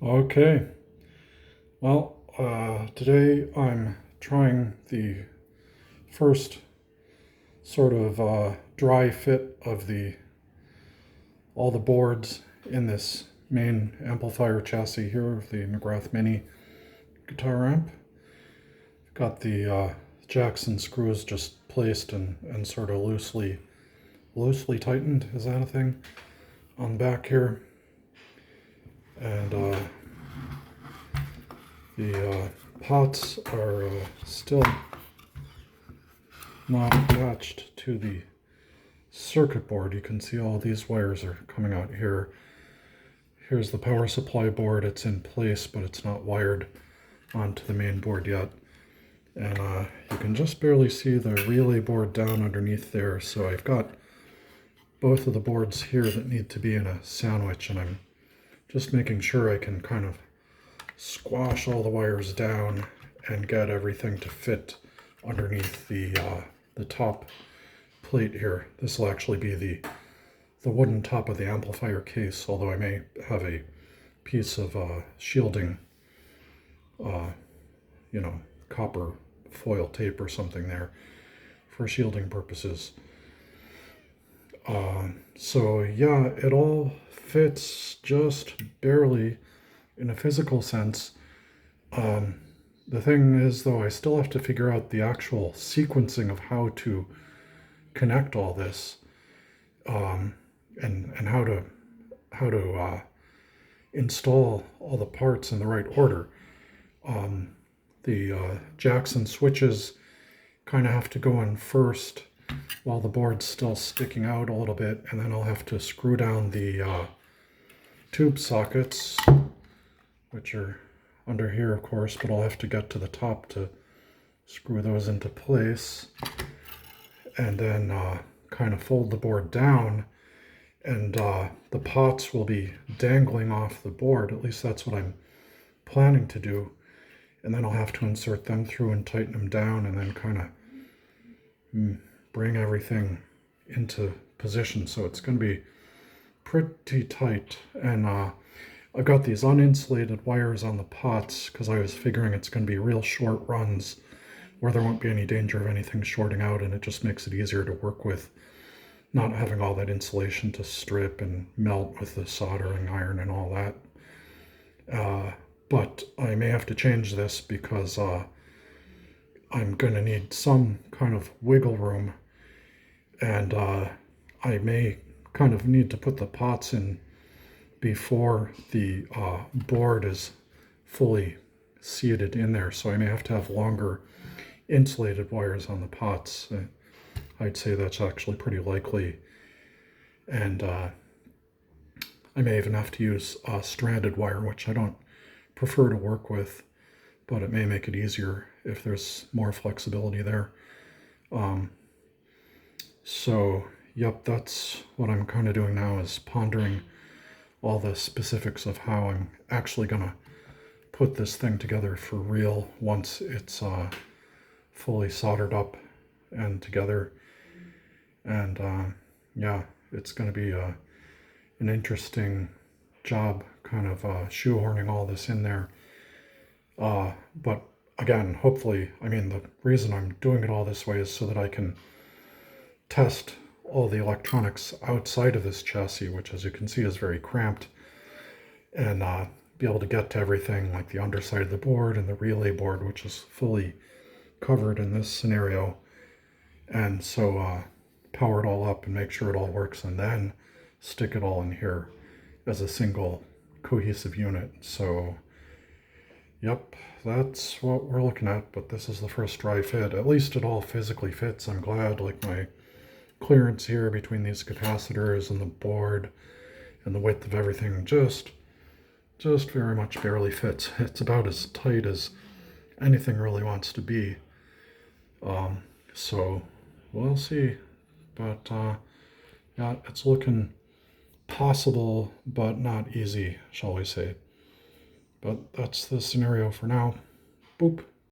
Okay, well, today I'm trying the first sort of dry fit of all the boards in this main amplifier chassis here of the McGrath Mini guitar amp. Got the jacks and screws just placed and sort of loosely tightened, is that a thing, on the back here. And the pots are still not attached to the circuit board. You can see all these wires are coming out here. Here's the power supply board. It's in place, but it's not wired onto the main board yet. And you can just barely see the relay board down underneath there. So I've got both of the boards here that need to be in a sandwich, and I'm just making sure I can kind of squash all the wires down and get everything to fit underneath the top plate here. This will actually be the wooden top of the amplifier case, although I may have a piece of shielding, copper foil tape or something there for shielding purposes. So yeah, it all fits just barely in a physical sense. The thing is, though, I still have to figure out the actual sequencing of how to connect all this, and how to install all the parts in the right order. The jacks and switches kind of have to go in first while the board's still sticking out a little bit, and then I'll have to screw down the tube sockets, which are under here, of course, but I'll have to get to the top to screw those into place, and then kind of fold the board down, and the pots will be dangling off the board. At least that's what I'm planning to do. And then I'll have to insert them through and tighten them down, and then kind of bring everything into position. So it's going to be pretty tight. And I've got these uninsulated wires on the pots because I was figuring it's going to be real short runs where there won't be any danger of anything shorting out, and it just makes it easier to work with, not having all that insulation to strip and melt with the soldering iron and all that. But I may have to change this because I'm going to need some kind of wiggle room, and I may kind of need to put the pots in before the board is fully seated in there. So I may have to have longer insulated wires on the pots. I'd say that's actually pretty likely. And I may even have to use stranded wire, which I don't prefer to work with, but it may make it easier if there's more flexibility there. So yep, that's what I'm kind of doing now, is pondering all the specifics of how I'm actually gonna put this thing together for real once it's fully soldered up and together. And yeah, it's gonna be an interesting job kind of shoehorning all this in there. But again, hopefully, I mean, the reason I'm doing it all this way is so that I can test all the electronics outside of this chassis, which, as you can see, is very cramped, and be able to get to everything like the underside of the board and the relay board, which is fully covered in this scenario. And so power it all up and make sure it all works, and then stick it all in here as a single cohesive unit. So yep, that's what we're looking at. But this is the first dry fit. At least it all physically fits. I'm glad. Like, my clearance here between these capacitors and the board and the width of everything just very much barely fits. It's about as tight as anything really wants to be. So we'll see. But yeah, it's looking possible, but not easy, shall we say. But that's the scenario for now. Boop.